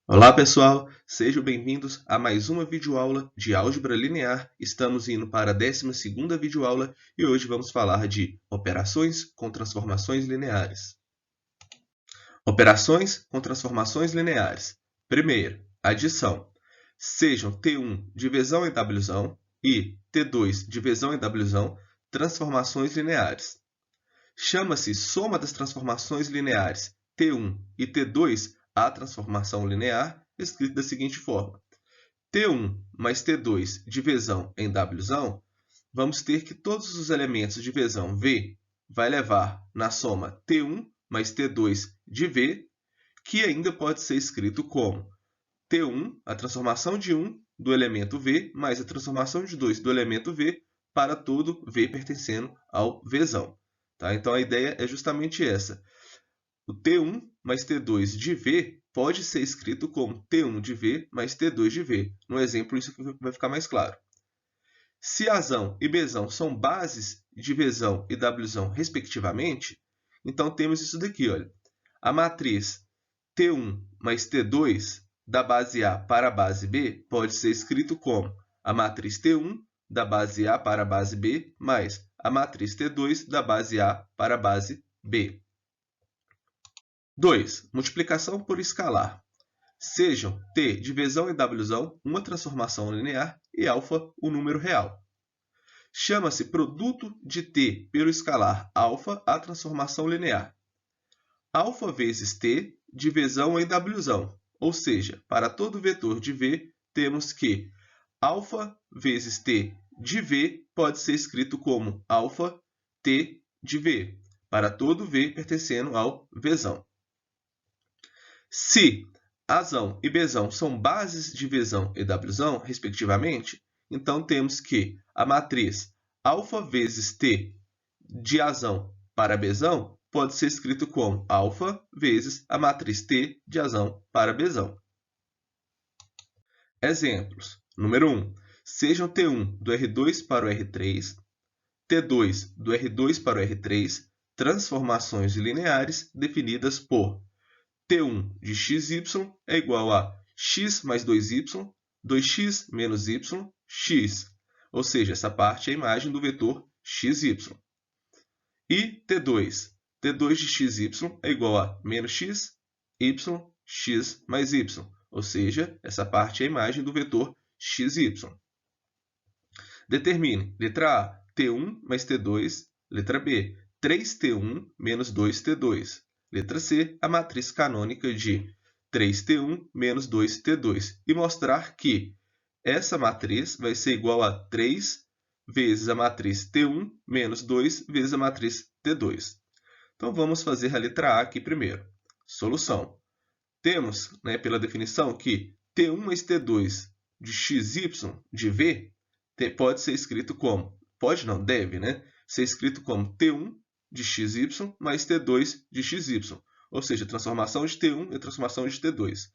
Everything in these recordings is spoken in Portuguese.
Olá pessoal, sejam bem-vindos a mais uma videoaula de álgebra linear. Estamos indo para a 12ª videoaula e hoje vamos falar de operações com transformações lineares. Operações com transformações lineares. Primeiro, adição. Sejam T1 divisão em Wzão e T2 divisão em Wzão transformações lineares. Chama-se soma das transformações lineares T1 e T2 a transformação linear, escrita da seguinte forma. T1 mais T2 divisão em Wzão, vamos ter que todos os elementos de divisão V vai levar na soma T1 mais T2 de V, que ainda pode ser escrito como T1, a transformação de 1 do elemento V, mais a transformação de 2 do elemento V para todo V pertencendo ao Vzão. Tá? Então, a ideia é justamente essa. O T1 mais T2 de V pode ser escrito como T1 de V mais T2 de V. No exemplo, isso vai ficar mais claro. Se Azão e Bzão são bases de Vzão e Wzão, respectivamente, então temos isso daqui. Olha. A matriz T1 mais T2 da base A para a base B pode ser escrito como a matriz T1 da base A para a base B mais a matriz T2 da base A para a base B. 2. Multiplicação por escalar. Sejam T divisão em Wzão uma transformação linear e alfa o número real. Chama-se produto de T pelo escalar alfa a transformação linear. Alfa vezes T divisão em Wzão, ou seja, para todo vetor de V, temos que alfa vezes T de V pode ser escrito como alfa T de V, para todo V pertencendo ao Vzão. Se Azão e Bzão são bases de Vzão e Wzão, respectivamente, então temos que a matriz alfa vezes T de Azão para Bzão pode ser escrito como alfa vezes a matriz T de Azão para Bzão. Exemplos. Número 1. Sejam T1 do R2 para o R3, T2 do R2 para o R3, transformações lineares definidas por T1 de xy é igual a x mais 2y, 2x menos y, x. Ou seja, essa parte é a imagem do vetor xy. E T2. T2 de xy é igual a menos x, y, x mais y. Ou seja, essa parte é a imagem do vetor xy. Determine. Letra A, T1 mais T2. Letra B, 3T1 menos 2T2. Letra C, a matriz canônica de 3T1 menos 2T2. E mostrar que essa matriz vai ser igual a 3 vezes a matriz T1 menos 2 vezes a matriz T2. Então, vamos fazer a letra A aqui primeiro. Solução. Temos, pela definição, que T1 mais T2 de xy de V pode ser escrito como, deve, ser escrito como T1 de xy mais T2 de xy, ou seja, a transformação de T1 e a transformação de T2.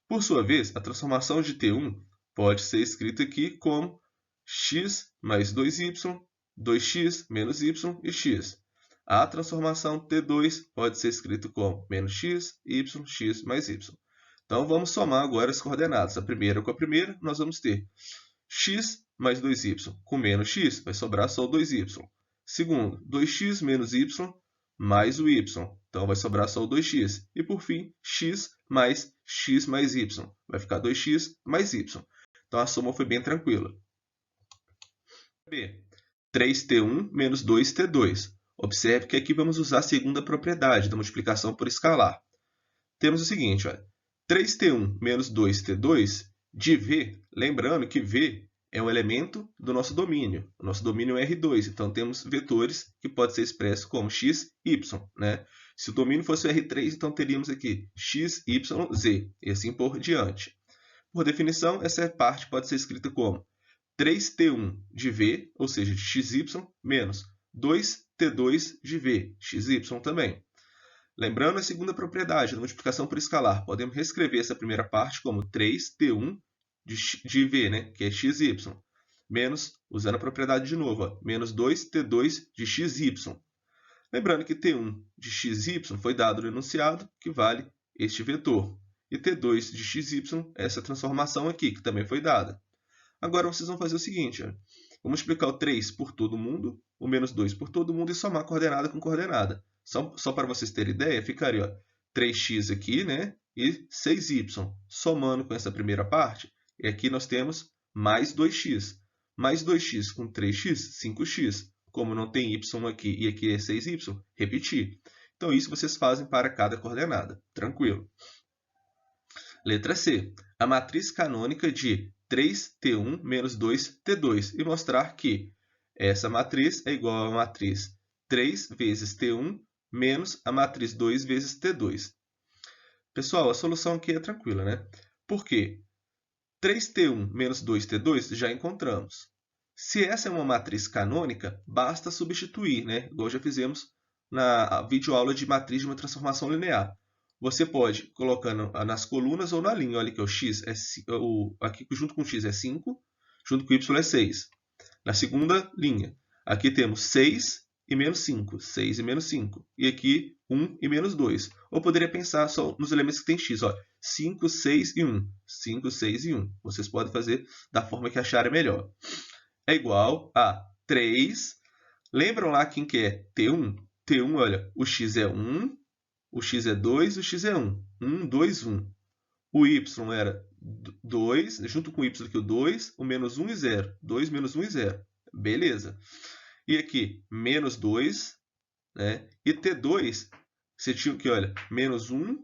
Por sua vez, a transformação de T1 pode ser escrita aqui como x mais 2y, 2x menos y e x. A transformação T2 pode ser escrita como menos x, y, x mais y. Então, vamos somar agora as coordenadas. A primeira com a primeira, nós vamos ter x mais 2y com menos x, vai sobrar só o 2y. Segundo, 2x menos y mais o y. Então, vai sobrar só o 2x. E, por fim, x mais y. Vai ficar 2x mais y. Então, a soma foi bem tranquila. B. 3T1 menos 2T2. Observe que aqui vamos usar a segunda propriedade da multiplicação por escalar. Temos o seguinte, olha, 3T1 menos 2T2 de V, lembrando que V é um elemento do nosso domínio. O nosso domínio é R2, então temos vetores que podem ser expressos como x, y. Se o domínio fosse o R3, então teríamos aqui x, y, z, e assim por diante. Por definição, essa parte pode ser escrita como 3T1 de V, ou seja, de xy, menos 2T2 de V, xy também. Lembrando a segunda propriedade da multiplicação por escalar, podemos reescrever essa primeira parte como 3T1 de V, que é xy, menos, usando a propriedade de novo, menos 2T2 de xy. Lembrando que T1 de xy foi dado no enunciado, que vale este vetor. e T2 de xy, essa transformação aqui, que também foi dada. Agora vocês vão fazer o seguinte, ó. Vamos multiplicar o 3 por todo mundo, o menos 2 por todo mundo e somar coordenada com coordenada. Só para vocês terem ideia, ficaria ó, 3x aqui, né? E 6y. Somando com essa primeira parte, e aqui nós temos mais 2x. Mais 2x com 3x, 5x. Como não tem y aqui e aqui é 6y, repetir. Então, isso vocês fazem para cada coordenada. Tranquilo. Letra C. A matriz canônica de 3T1 menos 2T2 e mostrar que essa matriz é igual à matriz 3 vezes T1 menos a matriz 2 vezes T2. Pessoal, a solução aqui é tranquila, né? Por quê? 3T1 menos 2T2 já encontramos. Se essa é uma matriz canônica, basta substituir, né? Igual já fizemos na videoaula de matriz de uma transformação linear. Você pode colocando nas colunas ou na linha. Olha que o x aqui junto com o x é 5, junto com o y é 6. Na segunda linha, aqui temos 6 e menos 5, 6 e menos 5. E aqui 1 e menos 2. Ou poderia pensar só nos elementos que tem x, ó, 5, 6 e 1. 5, 6 e 1. Vocês podem fazer da forma que acharem melhor. É igual a 3. Lembram lá quem que é T1? T1, olha, o x é 1, o x é 2, o x é 1. 1, 2, 1. O y era 2, junto com o y aqui o 2, o menos 1 e 0. 2 menos 1 e 0. Beleza. E aqui, menos 2, né? E T2, você tinha aqui, olha, menos 1,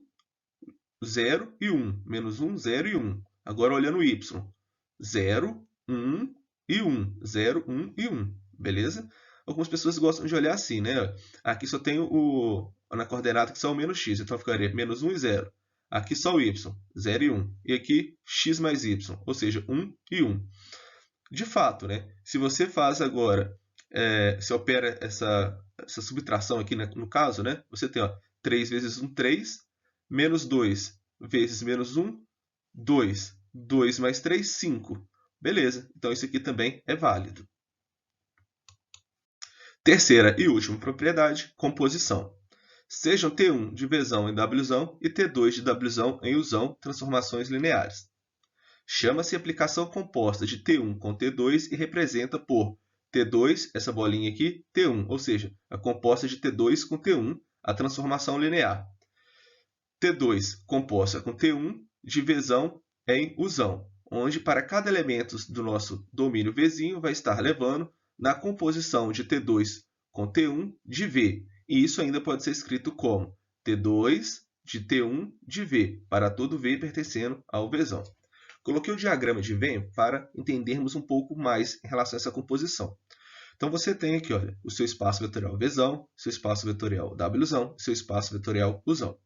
0 e 1. Menos 1, 0 e 1. Agora, olhando o y. 0, 1 e 1. 0, 1 e 1. Beleza? Algumas pessoas gostam de olhar assim, né? Aqui só tem na coordenada que só o menos x. Então, ficaria menos 1 e 0. Aqui só o y, 0 e 1. E aqui, x mais y, ou seja, 1 e 1. De fato, né? Se você faz agora, se opera essa subtração aqui, né, no caso, né? Você tem ó, 3 vezes 1, 3, menos 2 vezes menos 1, 2. 2 mais 3, 5. Beleza, então isso aqui também é válido. Terceira e última propriedade, composição. Sejam T1 de Vzão em Wzão e T2 de Wzão em Uzão transformações lineares. Chama-se aplicação composta de T1 com T2 e representa por T2, essa bolinha aqui, T1, ou seja, a composta de T2 com T1, a transformação linear. T2 composta com T1 de Vzão em Uzão, onde para cada elemento do nosso domínio Vzinho vai estar levando na composição de T2 com T1 de V. E isso ainda pode ser escrito como T2 de T1 de V, para todo V pertencendo ao Vzão. Coloquei o diagrama de Venn para entendermos um pouco mais em relação a essa composição. Então, você tem aqui olha, o seu espaço vetorial Vzão, seu espaço vetorial Wzão, seu espaço vetorial Uzão.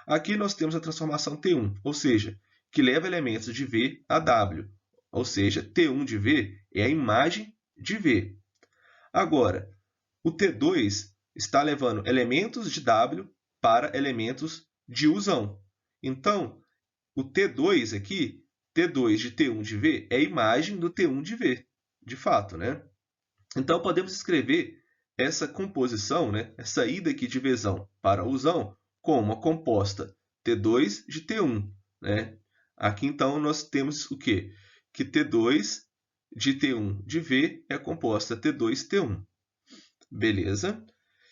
Aqui nós temos a transformação T1, ou seja, que leva elementos de V a W, ou seja, T1 de V é a imagem de V. Agora, o T2 está levando elementos de W para elementos de Uzão. Então, o T2 aqui, T2 de T1 de V, é a imagem do T1 de V, de fato, né? Então, podemos escrever essa composição, né? Essa ida aqui de Vzão para Uzão, como uma composta T2 de T1, né? Aqui, então, nós temos o quê? Que T2 de T1 de V é composta T2 T1. Beleza?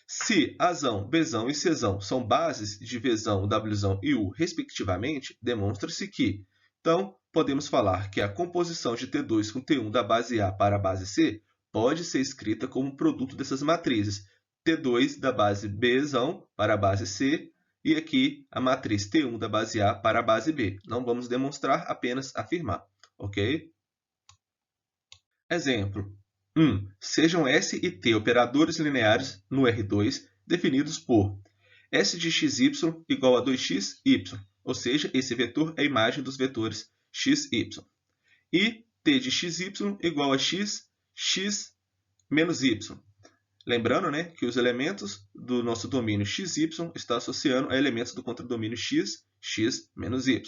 Se Azão, Bzão e Czão são bases de Vzão, Wzão e U, respectivamente, demonstra-se que, então, podemos falar que a composição de T2 com T1 da base A para a base C pode ser escrita como produto dessas matrizes. T2 da base Bzão para a base C e aqui a matriz T1 da base A para a base B. Não vamos demonstrar, apenas afirmar. Ok? Exemplo. 1. Sejam S e T operadores lineares no R2 definidos por S de xy igual a 2x, y, ou seja, esse vetor é a imagem dos vetores x, y. E T de xy igual a x, x menos y. Lembrando, né, que os elementos do nosso domínio xy estão associando a elementos do contradomínio x, x menos y.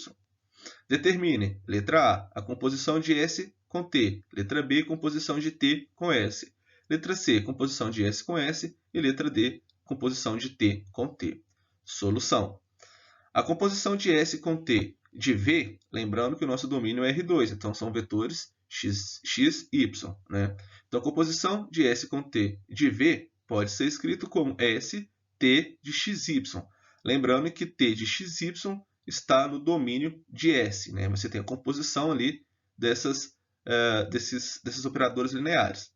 Determine, letra A, a composição de S com T. Letra B, composição de T com S. Letra C, composição de S com S. E letra D, composição de T com T. Solução. A composição de S com T de V, lembrando que o nosso domínio é R2, então são vetores x, y, né? Então, a composição de S com T de V pode ser escrito como S, T de xy. Lembrando que T de xy está no domínio de S, né? Você tem a composição ali desses operadores lineares.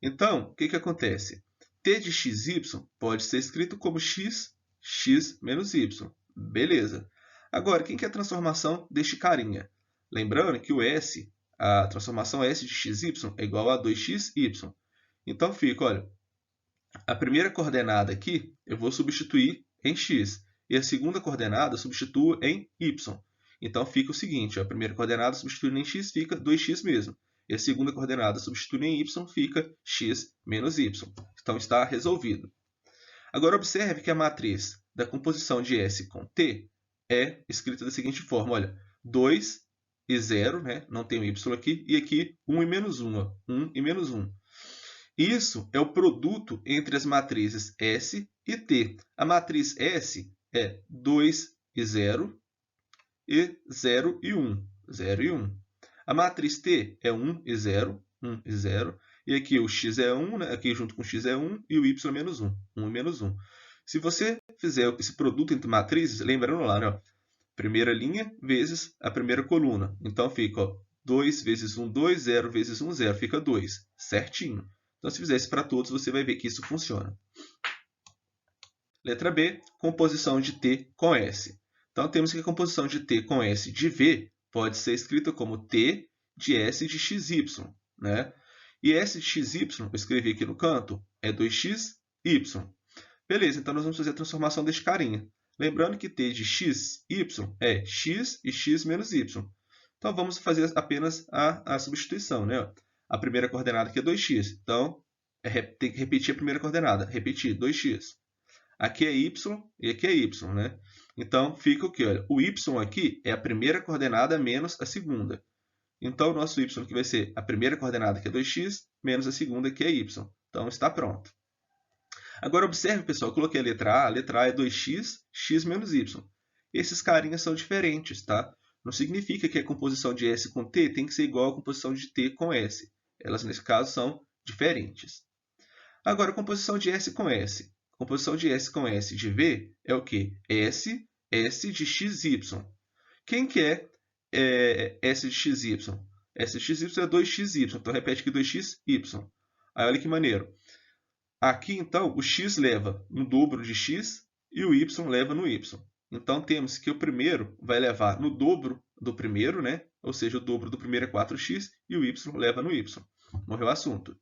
Então, o que acontece? T de xy pode ser escrito como x menos y. Beleza. Agora, quem que é a transformação deste carinha? Lembrando que o S, a transformação S de xy é igual a 2xy. Então, fica, olha, a primeira coordenada aqui eu vou substituir em x. E a segunda coordenada eu substituo em y. Então, fica o seguinte, a primeira coordenada substituindo em x fica 2x mesmo. E a segunda coordenada substituindo em y fica x menos y. Então, está resolvido. Agora, observe que a matriz da composição de S com T é escrita da seguinte forma. Olha, 2 e 0, né? Não tem o y aqui. E aqui 1 e menos 1. Ó, 1 e menos 1. Isso é o produto entre as matrizes S e T. A matriz S é 2 e 0 e 0 e 1. 0 e 1. A matriz T é 1 e 0, 1 e 0. E aqui o x é 1, né? Aqui junto com o x é 1 e o y é menos 1. 1 e menos 1. Se você fizer esse produto entre matrizes, lembrando lá, né? Primeira linha vezes a primeira coluna. Então fica 2 vezes 1, 2, 0 vezes 1, 0. Fica 2. Certinho. Então, se fizer isso para todos, você vai ver que isso funciona. Letra B, composição de T com S. Então, temos que a composição de T com S de V pode ser escrita como T de S de XY. Né? E S de XY, eu escrevi aqui no canto, é 2xy. Beleza, então nós vamos fazer a transformação deste carinha. Lembrando que T de xy é x e x menos y. Então, vamos fazer apenas a substituição. Né? A primeira coordenada aqui é 2x. Então, tem que repetir a primeira coordenada. Repetir, 2x. Aqui é y e aqui é y. Né? Então, fica o quê? Olha, o y aqui é a primeira coordenada menos a segunda. Então, o nosso y aqui vai ser a primeira coordenada, que é 2x, menos a segunda, que é y. Então, está pronto. Agora, observe, pessoal, eu coloquei a letra A. A letra A é 2x, x menos y. Esses carinhas são diferentes, tá? Não significa que a composição de S com T tem que ser igual à composição de T com S. Elas, nesse caso, são diferentes. Agora, a composição de S com S. A composição de S com S de V é o quê? S de XY. Quem que é S de XY? S de XY é 2xy. Então, repete aqui 2xy. Aí, olha que maneiro. Aqui, então, o x leva no dobro de x e o y leva no y. Então, temos que o primeiro vai levar no dobro do primeiro, né? Ou seja, o dobro do primeiro é 4x e o y leva no y. Morreu o assunto.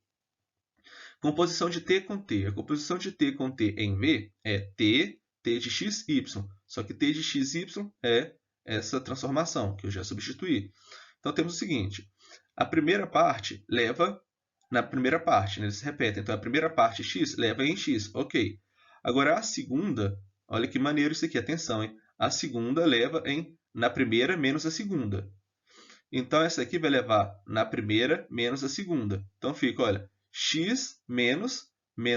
Composição de T com T. A composição de T com T em V é T de xy. Só que T de xy é essa transformação que eu já substituí. Então, temos o seguinte. A primeira parte leva na primeira parte, né? Eles se repetem. Então, a primeira parte x leva em x. Ok. Agora, a segunda, olha que maneiro isso aqui. Atenção, hein? A segunda leva na primeira menos a segunda. Então, essa aqui vai levar na primeira menos a segunda. Então, fica, olha, x menos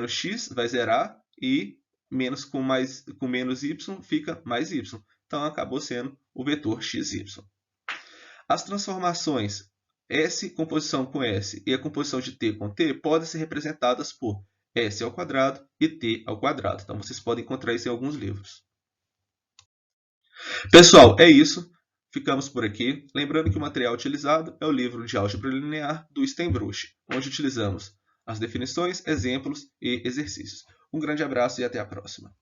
x vai zerar e menos com menos y fica mais y. Então, acabou sendo o vetor xy. As transformações S composição com S e a composição de T com T podem ser representadas por S ao quadrado e T ao quadrado. Então, vocês podem encontrar isso em alguns livros. Pessoal, é isso. Ficamos por aqui. Lembrando que o material utilizado é o livro de Álgebra Linear do Steinbruch, onde utilizamos as definições, exemplos e exercícios. Um grande abraço e até a próxima.